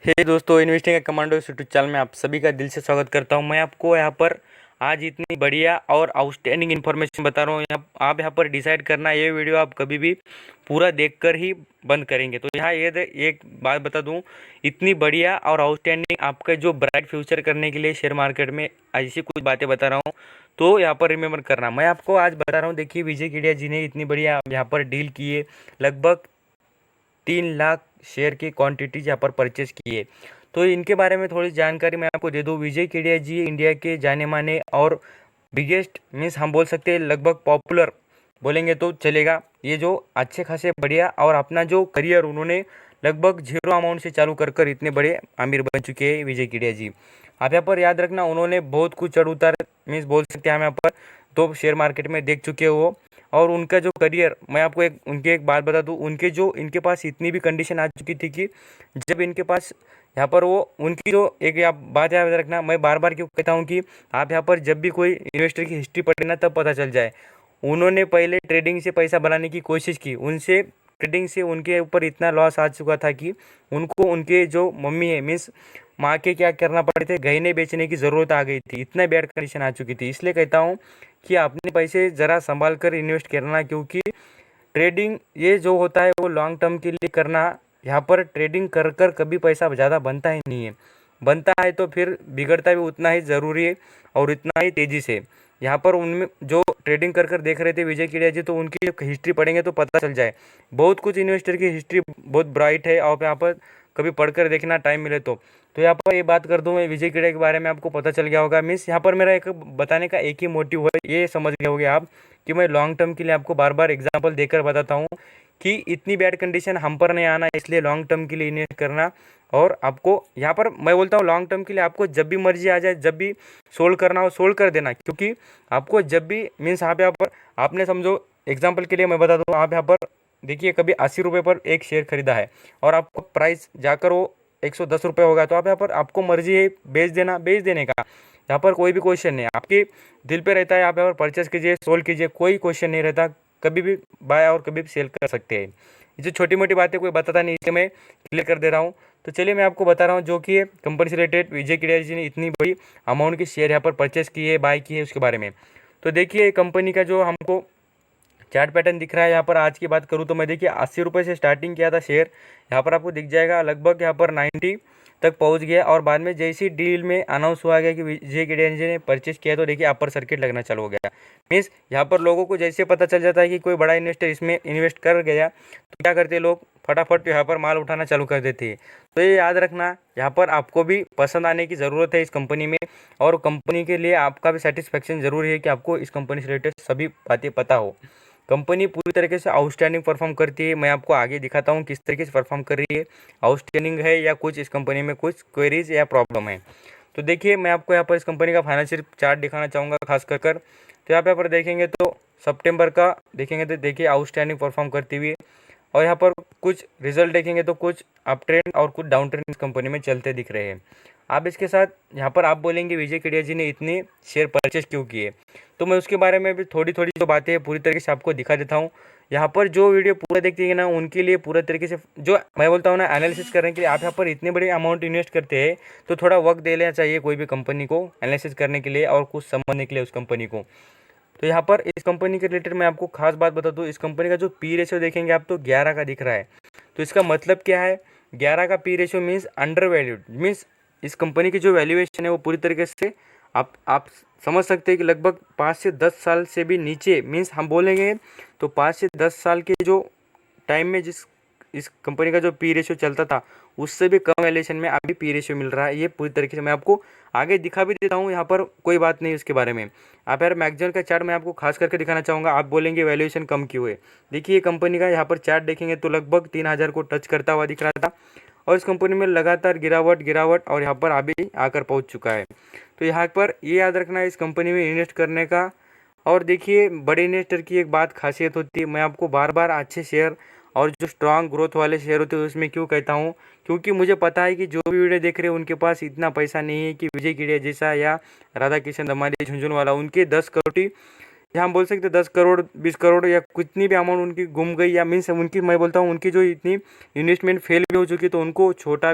हे दोस्तों, इन्वेस्टिंग का commando YouTube channel में आप सभी का दिल से स्वागत करता हूं। मैं आपको यहाँ पर आज इतनी बढ़िया और आउटस्टैंडिंग इन्फॉर्मेशन बता रहा हूँ। आप यहाँ पर डिसाइड करना, ये वीडियो आप कभी भी पूरा देखकर ही बंद करेंगे। तो यहाँ एक बात बता दूं, इतनी बढ़िया और आउटस्टैंडिंग आपका जो ब्राइट फ्यूचर करने के लिए शेयर मार्केट में ऐसी कुछ बातें बता रहा हूँ, तो यहाँ पर रिमेम्बर करना। मैं आपको आज बता रहा हूँ, देखिए विजय केडिया जी ने इतनी बढ़िया यहाँ पर डील की है, लगभग 3 लाख शेयर की क्वांटिटी यहाँ पर परचेज की है। तो इनके बारे में थोड़ी जानकारी मैं आपको दे दूं। विजय केडिया जी इंडिया के जाने माने और बिगेस्ट मीन्स हम बोल सकते हैं, लगभग पॉपुलर बोलेंगे तो चलेगा, ये जो अच्छे खासे बढ़िया और अपना जो करियर उन्होंने लगभग जीरो अमाउंट से चालू कर कर इतने बड़े अमीर बन चुके हैं विजय केडिया जी। आप यहाँ पर याद रखना, उन्होंने बहुत कुछ चढ़ उतार मीन्स बोल सकते हैं हम यहाँ पर तो शेयर मार्केट में देख चुके हो। और उनका जो करियर, मैं आपको एक बात बता दूं, इनके पास इतनी भी कंडीशन आ चुकी थी कि जब इनके पास यहाँ पर वो उनकी जो एक आप बात याद रखना, मैं बार बार क्यों कहता हूँ कि आप यहाँ पर जब भी कोई इन्वेस्टर की हिस्ट्री पढ़े ना, तब पता चल जाए। उन्होंने पहले ट्रेडिंग से पैसा बनाने की कोशिश की, उनसे ट्रेडिंग से उनके ऊपर इतना लॉस आ चुका था कि उनको उनके जो मम्मी है मीन्स माँ के क्या करना पड़े थे, गहने बेचने की ज़रूरत आ गई थी, इतना बैड कंडीशन आ चुकी थी। इसलिए कहता हूँ कि अपने पैसे ज़रा संभाल कर इन्वेस्ट करना, क्योंकि ट्रेडिंग ये जो होता है वो लॉन्ग टर्म के लिए करना। यहाँ पर ट्रेडिंग कर कर कभी पैसा ज़्यादा बनता ही नहीं है, बनता है तो फिर बिगड़ता भी उतना ही ज़रूरी है और इतना ही तेज़ी से। यहाँ पर उनमें जो ट्रेडिंग कर कर देख रहे थे विजय केडिया जी, तो उनकी हिस्ट्री पढ़ेंगे तो पता चल जाए। बहुत कुछ इन्वेस्टर की हिस्ट्री बहुत ब्राइट है, और यहाँ पर कभी पढ़कर देखना टाइम मिले तो यहाँ पर ये बात कर दूँ मैं विजय केडिया के बारे में, आपको पता चल गया होगा। मीन्स यहाँ पर मेरा एक बताने का एक ही मोटिव है, ये समझ गए होगे आप कि मैं लॉन्ग टर्म के लिए आपको बार बार एग्जांपल देकर बताता हूँ कि इतनी बैड कंडीशन हम पर नहीं आना, इसलिए लॉन्ग टर्म के लिए इन्वेस्ट करना। और आपको यहाँ पर मैं बोलता हूँ, लॉन्ग टर्म के लिए आपको जब भी मर्जी आ जाए, जब भी सोल्ड करना हो सोल्ड कर देना, क्योंकि आपको जब भी मीन्स आप यहाँ पर आपने समझो एग्जाम्पल के लिए मैं बता दूँ, आप यहाँ पर देखिए कभी 80 रुपये पर एक शेयर खरीदा है और आपको प्राइस जाकर वो 110 रुपये होगा, तो आप यहाँ पर आपको मर्जी है बेच देने का। यहाँ पर कोई भी क्वेश्चन नहीं, आपके दिल पे रहता है, आप यहाँ पर परचेस कीजिए सोल्ड कीजिए, कोई क्वेश्चन नहीं रहता, कभी भी बाय और कभी भी सेल कर सकते हैं। ये जो छोटी मोटी बातें कोई बताता नहीं, इसलिए मैं क्लियर कर दे रहा हूँ। तो चलिए मैं आपको बता रहा हूँ जो कि कंपनी से रिलेटेड विजय केडिया जी ने इतनी बड़ी अमाउंट के शेयर यहाँ पर परचेस किए, बाय किए, उसके बारे में। तो देखिए कंपनी का जो हमको चार्ट पैटर्न दिख रहा है, यहाँ पर आज की बात करूँ तो मैं देखिए 80 रुपये से स्टार्टिंग किया था शेयर, यहाँ पर आपको दिख जाएगा लगभग यहाँ पर 90 तक पहुँच गया। और बाद में जैसी डील में अनाउंस हुआ गया कि विजय केडिया जी ने परचेज किया, तो देखिए अपर सर्किट लगना चालू हो गया। मीन्स यहाँ पर लोगों को जैसे पता चल जाता है कि कोई बड़ा इन्वेस्टर इसमें इन्वेस्ट कर गया, तो क्या करते लोग फटाफट यहाँ पर माल उठाना चालू कर देते हैं। तो ये याद रखना, यहाँ पर आपको भी पसंद आने की ज़रूरत है इस कंपनी में, और कंपनी के लिए आपका भी सेटिस्फेक्शन ज़रूरी है कि आपको इस कंपनी से रिलेटेड सभी बातें पता हो। कंपनी पूरी तरीके से आउटस्टैंडिंग परफॉर्म करती है, मैं आपको आगे दिखाता हूँ किस तरीके से परफॉर्म कर रही है, आउटस्टैंडिंग है या कुछ इस कंपनी में कुछ क्वेरीज या प्रॉब्लम है। तो देखिए मैं आपको यहाँ पर इस कंपनी का फाइनेंशियल चार्ट दिखाना चाहूँगा खास कर। तो यहाँ पर देखेंगे तो सितंबर का देखेंगे तो देखिए आउटस्टैंडिंग परफॉर्म करती हुई, और यहाँ पर कुछ रिजल्ट देखेंगे तो कुछ अप ट्रेंड और कुछ डाउन ट्रेंड इस कंपनी में चलते दिख रहे हैं। आप इसके साथ यहाँ पर आप बोलेंगे विजय केडिया जी ने इतने शेयर परचेज क्यों किए, तो मैं उसके बारे में भी थोड़ी थोड़ी जो बातें हैं पूरी तरीके से आपको दिखा देता हूँ। यहाँ पर जो वीडियो पूरा देखते हैं ना, उनके लिए पूरा तरीके से जो मैं बोलता हूँ ना एनालिसिस करने के लिए, आप यहाँ पर इतने बड़े अमाउंट इन्वेस्ट करते हैं तो थोड़ा वक्त दे लेना चाहिए कोई भी कंपनी को एनालिसिस करने के लिए और कुछ समझने के लिए उस कंपनी को। तो यहाँ पर इस कंपनी के रिलेटेड मैं आपको खास बात बता दूँ, इस कंपनी का जो पी रेशियो देखेंगे आप तो 11 का दिख रहा है। तो इसका मतलब क्या है, 11 का P ratio means under valued, means इस कंपनी की जो वैल्यूएशन है वो पूरी तरीके से आप समझ सकते हैं कि लगभग 5 से 10 साल से भी नीचे, मीन्स हम बोलेंगे तो 5 से 10 साल के जो टाइम में जिस इस कंपनी का जो पी रेशियो चलता था, उससे भी कम वैल्यूएशन में अभी पी रेशियो मिल रहा है। ये पूरी तरीके से मैं आपको आगे दिखा भी देता हूँ, यहाँ पर कोई बात नहीं उसके बारे में। आप यार मैगजीन का चार्ट मैं आपको खास करके दिखाना चाहूँगा, आप बोलेंगे वैल्यूएशन कम क्यों है। देखिए कंपनी का यहाँ पर चार्ट देखेंगे तो लगभग 3000 को टच करता हुआ दिख रहा था, और इस कंपनी में लगातार गिरावट और यहाँ पर अभी आकर पहुँच चुका है। तो यहाँ पर ये याद रखना है इस कंपनी में इन्वेस्ट करने का। और देखिए बड़े इन्वेस्टर की एक बात खासियत होती है, मैं आपको बार बार अच्छे शेयर और जो स्ट्रांग ग्रोथ वाले शेयर होते हैं उसमें क्यों कहता हूँ, क्योंकि मुझे पता है कि जो भी वीडियो देख रहे हैं उनके पास इतना पैसा नहीं है कि विजय केडिया जैसा या राधा किशन दमानी झुंझुनवाला उनके 10 करोड़ या हम बोल सकते हैं 10 करोड़ 20 करोड़ या कितनी भी अमाउंट उनकी घूम गई, या मीन्स उनकी, मैं बोलता हूँ उनकी जो इतनी इन्वेस्टमेंट फेल भी हो चुकी, तो उनको छोटा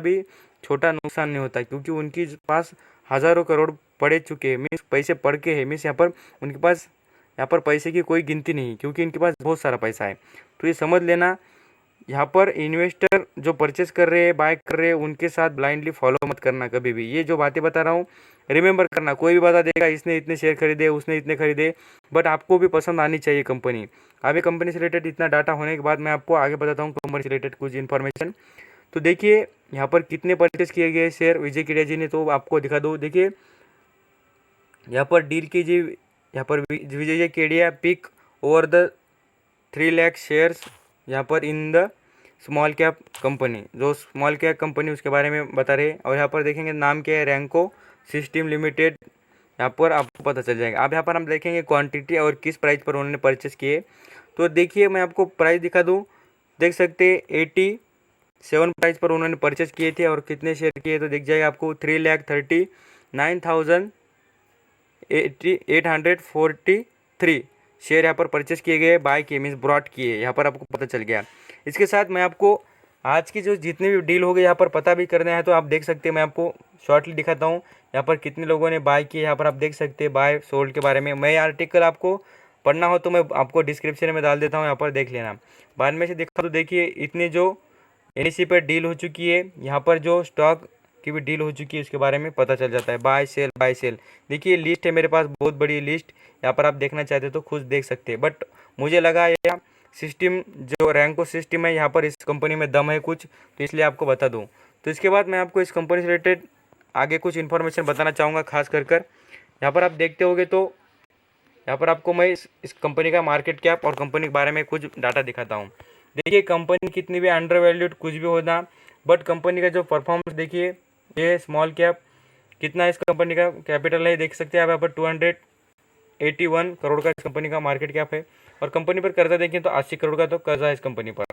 नुकसान नहीं होता, क्योंकि उनके पास हज़ारों करोड़ पड़े चुके हैं, मीन्स पैसे पड़ के हैं, मीन्स यहाँ पर उनके पास यहाँ पर पैसे की कोई गिनती नहीं, क्योंकि इनके पास बहुत सारा पैसा है। तो ये समझ लेना, यहाँ पर इन्वेस्टर जो परचेस कर रहे हैं, बाय कर रहे हैं, उनके साथ ब्लाइंडली फॉलो मत करना कभी भी। ये जो बातें बता रहा हूँ रिमेंबर करना, कोई भी बता देगा इसने इतने शेयर खरीदे, उसने इतने खरीदे, बट आपको भी पसंद आनी चाहिए कंपनी। अभी कंपनी से रिलेटेड इतना डाटा होने के बाद मैं आपको आगे बताता हूँ कंपनी से रिलेटेड कुछ इन्फॉर्मेशन। तो देखिए यहाँ पर कितने परचेस किए गए शेयर विजय केडिया जी ने, तो आपको दिखा दो। देखिए यहाँ पर डील कीजिए, यहाँ पर Vijay Kedia pick over the 3 lakh shares यहाँ पर in the small cap company, जो स्मॉल कैप कंपनी उसके बारे में बता रहे। और यहाँ पर देखेंगे नाम क्या है, रैंको सिस्टम लिमिटेड, यहाँ पर आपको पता चल जाएगा। अब यहाँ पर हम देखेंगे क्वांटिटी और किस प्राइस पर उन्होंने परचेस किए। तो देखिए मैं आपको प्राइस दिखा दूँ, देख सकते 87 प्राइस पर उन्होंने परचेस किए थे, और कितने शेयर किए तो दिख जाएगा आपको 3,39,843 शेयर यहाँ पर परचेस किए गए, बाय किए मीन्स ब्रॉट किए, यहाँ पर आपको पता चल गया। इसके साथ मैं आपको आज की जो जितने भी डील हो गए यहाँ पर पता भी करना है, तो आप देख सकते हैं, मैं आपको शॉर्टली दिखाता हूँ यहाँ पर कितने लोगों ने बाय किए। यहाँ पर आप देख सकते हैं बाय सोल्ड के बारे में। मैं आर्टिकल आपको पढ़ना हो तो मैं आपको डिस्क्रिप्शन में डाल देता हूँ, यहाँ पर देख लेना। बाद में से देखा तो देखिए इतने जो एनएससी पर डील हो चुकी है, यहाँ पर जो स्टॉक की भी डील हो चुकी है उसके बारे में पता चल जाता है। बाय सेल देखिए लिस्ट है मेरे पास, बहुत बड़ी लिस्ट, यहाँ पर आप देखना चाहते तो खुद देख सकते हैं। बट मुझे लगा यह सिस्टम जो रैंको सिस्टम है, यहाँ पर इस कंपनी में दम है कुछ, तो इसलिए आपको बता दूँ। तो इसके बाद मैं आपको इस कंपनी से रिलेटेड आगे कुछ इन्फॉर्मेशन बताना चाहूँगा, खास कर यहाँ पर आप देखते होगे तो यहाँ पर आपको मैं इस कंपनी का मार्केट कैप और कंपनी के बारे में कुछ डाटा दिखाता हूँ। देखिए कंपनी कितनी भी अंडर वैल्यूड कुछ भी होना, बट कंपनी का जो परफॉर्मेंस देखिए, ये स्मॉल कैप कितना इस कंपनी का कैपिटल है, देख सकते हैं आप यहाँ पर 281 करोड़ का इस कंपनी का मार्केट कैप है। और कंपनी पर कर्जा देखें तो 80 करोड़ का तो कर्जा है इस कंपनी पर,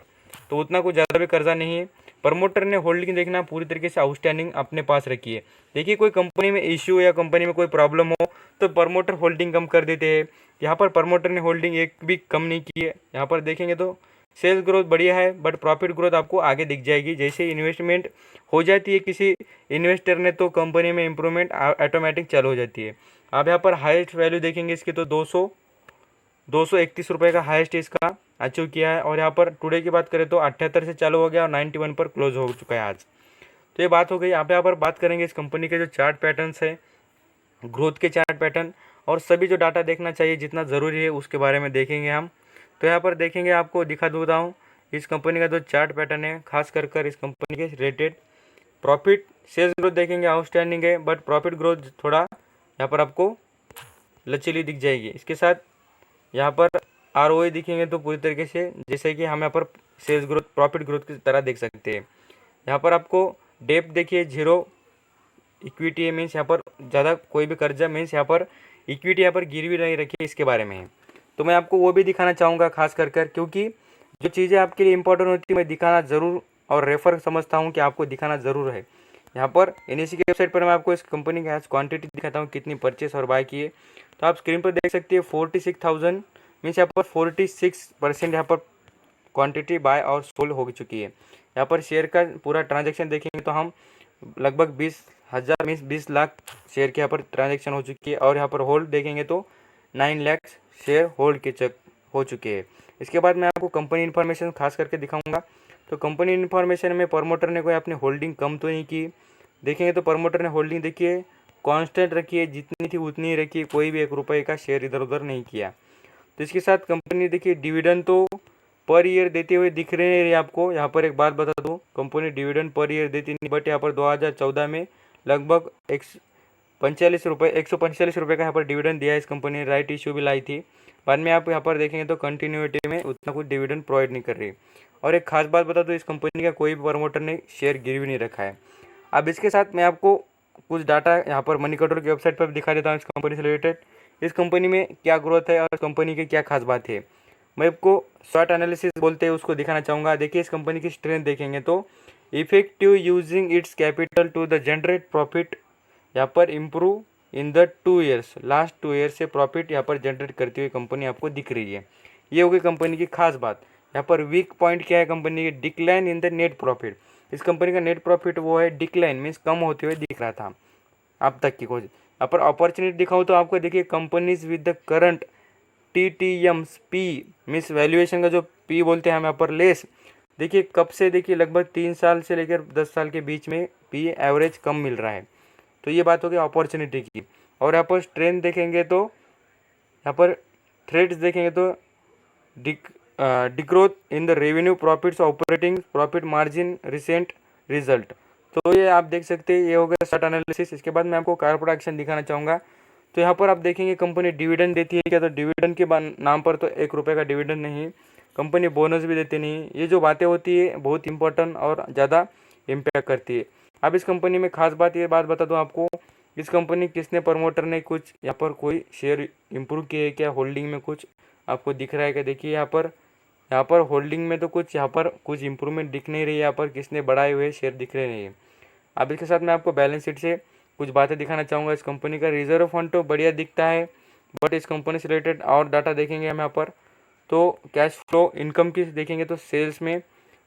तो उतना कुछ ज़्यादा भी कर्जा नहीं है। प्रमोटर ने होल्डिंग देखना पूरी तरीके से आउटस्टैंडिंग अपने पास रखी है। देखिए कोई कंपनी में इश्यू या कंपनी में कोई प्रॉब्लम हो तो प्रमोटर होल्डिंग कम कर देते हैं, यहाँ पर प्रमोटर ने होल्डिंग एक भी कम नहीं की है। यहाँ पर देखेंगे तो सेल्स ग्रोथ बढ़िया है, बट प्रॉफिट ग्रोथ आपको आगे दिख जाएगी। जैसे इन्वेस्टमेंट हो जाती है किसी इन्वेस्टर ने तो कंपनी में इंप्रूवमेंट ऑटोमेटिक चालू हो जाती है। आप यहाँ पर हाईएस्ट वैल्यू देखेंगे इसकी तो 231 रुपये का हाईएस्ट इसका अचीव किया है। और यहाँ पर टुडे की बात करें तो 78 से चालू हो गया और 91 पर क्लोज हो चुका है आज। तो ये बात हो गई। यहाँ पर बात करेंगे इस कंपनी के जो चार्ट पैटर्न्स है, ग्रोथ के चार्ट पैटर्न, और सभी जो डाटा देखना चाहिए जितना ज़रूरी है उसके बारे में देखेंगे हम। तो यहाँ पर देखेंगे, आपको दिखा देता हूँ इस कंपनी का जो चार्ट पैटर्न है, खास कर इस कंपनी के रिलेटेड प्रॉफिट सेल्स ग्रोथ देखेंगे आउटस्टैंडिंग है, बट प्रॉफिट ग्रोथ थोड़ा यहाँ पर आपको लचीली दिख जाएगी। इसके साथ यहाँ पर आरओआई दिखेंगे तो पूरी तरीके से जैसे कि हम यहाँ पर सेल्स ग्रोथ प्रॉफिट ग्रोथ की तरह देख सकते हैं। यहाँ पर आपको डेप्थ देखिए 0 इक्विटी है, मीन्स यहाँ पर ज़्यादा कोई भी कर्जा, मीन्स यहाँ पर इक्विटी यहाँ पर गिरवी नहीं रखी है, इसके बारे में है। तो मैं आपको वो भी दिखाना चाहूँगा खास कर क्योंकि जो चीज़ें आपके लिए इंपॉर्टेंट होती है मैं दिखाना ज़रूर और रेफर समझता हूँ कि आपको दिखाना ज़रूर है। यहाँ पर एनएससी की वेबसाइट पर मैं आपको इस कंपनी की आज क्वांटिटी दिखाता हूँ कितनी परचेस और बाय किए। तो आप स्क्रीन पर देख सकते हैं 46,000 मीन्स यहाँ पर 46% यहाँ पर क्वांटिटी बाय और सोल्ड हो चुकी है। यहाँ पर शेयर का पूरा ट्रांजैक्शन देखेंगे तो हम लगभग 20,000 मीन्स 20 लाख शेयर के यहाँ पर ट्रांजैक्शन हो चुकी है। और यहाँ पर होल्ड देखेंगे तो 9 लाख शेयर होल्ड के हो चुके हैं। इसके बाद मैं आपको कंपनी इन्फॉर्मेशन खास करके दिखाऊंगा। तो कंपनी इन्फॉर्मेशन में प्रमोटर ने कोई अपनी होल्डिंग कम तो नहीं की। देखेंगे तो प्रमोटर ने होल्डिंग देखिए कांस्टेंट रखी है, जितनी थी उतनी ही रखी है, कोई भी 1 रुपये का शेयर इधर उधर नहीं किया। तो इसके साथ कंपनी देखिए डिविडेंड तो पर ईयर देते हुए दिख रहे हैं आपको। यहाँ पर एक बात बता दूँ, कंपनी डिविडेंड पर ईयर देती नहीं, बट यहाँ पर 2014 में लगभग 145 रुपये का यहाँ पर डिविडेंड दिया है इस कंपनी ने। राइट इश्यू भी लाई थी। बाद में आप यहाँ पर देखेंगे तो कंटिन्यूटी में उतना कुछ डिविडेंड प्रोवाइड नहीं कर रही। और एक खास बात बता दूँ, इस कंपनी का कोई भी प्रमोटर ने शेयर गिरवी नहीं रखा है। अब इसके साथ मैं आपको कुछ डाटा यहाँ पर मनी कंट्रोल की वेबसाइट पर भी दिखा देता हूँ इस कंपनी से रिलेटेड, इस कंपनी में क्या ग्रोथ है और कंपनी की क्या खास बात है। मैं आपको शॉर्ट एनालिसिस बोलते हैं उसको दिखाना चाहूँगा। देखिए इस कंपनी की स्ट्रेंथ देखेंगे तो effective using its capital to the generate profit, यहाँ पर improve in the 2 years, last 2 year से प्रॉफिट यहाँ पर जनरेट करती हुई कंपनी आपको दिख रही है। ये हो गई कंपनी की खास बात। यहाँ पर वीक पॉइंट क्या है कंपनी की, decline in the net profit. इस कंपनी का नेट प्रॉफिट वो है डिक्लाइन, मीन्स कम होते हुए दिख रहा था अब तक की कोई। यहाँ पर अपॉर्चुनिटी दिखाऊँ तो आपको देखिए, companies with the current TTMs P, means valuation का जो पी बोलते हैं हम यहाँ पर लेस, देखिए कब से, देखिए लगभग 3 साल से लेकर 10 साल के बीच में पी एवरेज कम मिल रहा है। तो ये बात हो गई अपॉर्चुनिटी की। और यहाँ पर स्ट्रेंथ देखेंगे तो, यहाँ पर थ्रेड्स देखेंगे तो degrowth in the revenue, profits, operating profit margin, recent result. तो ये आप देख सकते हैं, ये हो गया चार्ट एनालिसिस। इसके बाद मैं आपको कॉर्पोरेट एक्शन दिखाना चाहूँगा। तो यहाँ पर आप देखेंगे कंपनी डिविडेंड देती है क्या, तो डिविडेंड के नाम पर तो 1 रुपये का डिविडेंड नहीं, कंपनी बोनस भी देती नहीं। ये जो बातें होती है बहुत इंपॉर्टेंट और ज़्यादा इम्पैक्ट करती है। अब इस कंपनी में खास बात, ये बात बता दूँ आपको, इस कंपनी किसने, प्रमोटर ने कुछ यहाँ पर कोई शेयर इंप्रूव किए है क्या, होल्डिंग में कुछ आपको दिख रहा है क्या? देखिए यहाँ पर होल्डिंग में तो कुछ यहाँ पर कुछ इंप्रूवमेंट दिख नहीं रही है, यहाँ पर किसने बढ़ाए हुए शेयर दिख रहे नहीं है। अब इसके साथ मैं आपको बैलेंस शीट से कुछ बातें दिखाना चाहूँगा। इस कंपनी का रिजर्व फंड तो बढ़िया दिखता है, बट इस कंपनी से रिलेटेड और डाटा देखेंगे हम यहाँ पर, तो कैश फ्लो इनकम की देखेंगे तो सेल्स में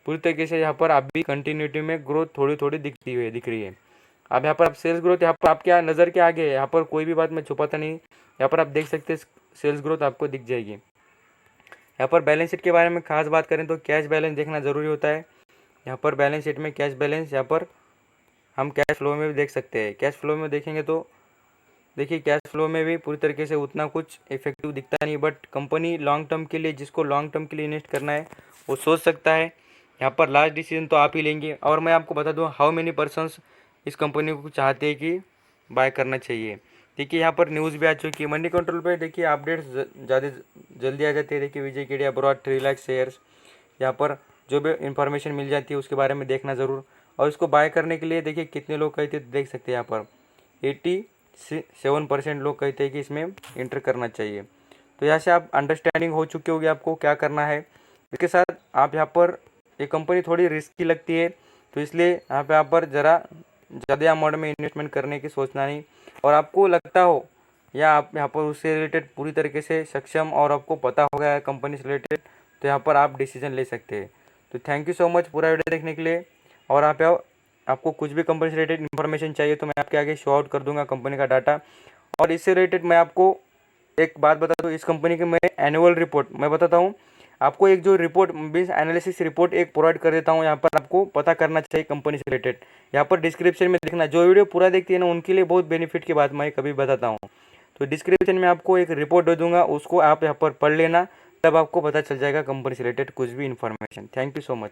पूरी तरीके से यहाँ पर अभी कंटिन्यूटी में ग्रोथ थोड़ी थोड़ी दिख रही है। अब यहाँ पर आप सेल्स ग्रोथ, यहाँ पर आपके नज़र के आगे है, यहाँ पर कोई भी बात मैं छुपाता नहीं, यहाँ पर आप देख सकते हैं सेल्स ग्रोथ आपको दिख जाएगी। यहाँ पर बैलेंस शीट के बारे में खास बात करें तो कैश बैलेंस देखना ज़रूरी होता है। यहाँ पर बैलेंस शीट में कैश बैलेंस, यहाँ पर हम कैश फ्लो में भी देख सकते हैं। कैश फ्लो में देखेंगे तो देखिए, कैश फ्लो में भी पूरी तरीके से उतना कुछ इफेक्टिव दिखता नहीं, बट कंपनी लॉन्ग टर्म के लिए, जिसको लॉन्ग टर्म के लिए इन्वेस्ट करना है वो सोच सकता है। यहाँ पर लास्ट डिसीजन तो आप ही लेंगे। और मैं आपको बता दूँ हाउ मेनी पर्सन्स इस कंपनी को चाहते हैं कि बाय करना चाहिए। देखिए यहाँ पर न्यूज़ भी आ चुकी है मंडी कंट्रोल पे, देखिए अपडेट्स ज़्यादा जल्दी आ जाती है। देखिए विजय केडिया ब्रॉड 3 लाख शेयर्स, यहाँ पर जो भी इंफॉर्मेशन मिल जाती है उसके बारे में देखना ज़रूर। और इसको बाय करने के लिए देखिए कितने लोग कहते हैं, देख सकते हैं यहाँ पर 87% लोग कहते हैं कि इसमें इंटर करना चाहिए। तो यहाँ से आप अंडरस्टैंडिंग हो चुकी होगी आपको क्या करना है। इसके साथ आप यहाँ पर, ये कंपनी थोड़ी रिस्की लगती है, तो इसलिए यहाँ पर ज़रा ज़्यादा अमाउंट में इन्वेस्टमेंट करने की सोचना नहीं। और आपको लगता हो या आप यहाँ पर उससे रिलेटेड पूरी तरीके से सक्षम और आपको पता हो गया है कंपनी से रिलेटेड, तो यहाँ पर आप डिसीजन ले सकते हैं। तो थैंक यू सो मच पूरा वीडियो देखने के लिए। और आपको कुछ भी कंपनी से रिलेटेड इन्फॉर्मेशन चाहिए तो मैं आपके आगे शो आउट कर दूंगा कंपनी का डाटा। और इससे रिलेटेड मैं आपको एक बात बता दूँ, इस कंपनी की मैं एनुअल रिपोर्ट मैं बताता हूँ आपको, एक जो रिपोर्ट मीन्स एनालिसिस रिपोर्ट एक प्रोवाइड कर देता हूँ। यहाँ पर आपको पता करना चाहिए कंपनी से रिलेटेड, यहाँ पर डिस्क्रिप्शन में देखना। जो वीडियो पूरा देखती है ना उनके लिए बहुत बेनिफिट की बात मैं कभी बताता हूँ। तो डिस्क्रिप्शन में आपको एक रिपोर्ट दे दूंगा, उसको आप यहाँ पर पढ़ लेना, तब आपको पता चल जाएगा कंपनी से रिलेटेड कुछ भी information. Thank you so much.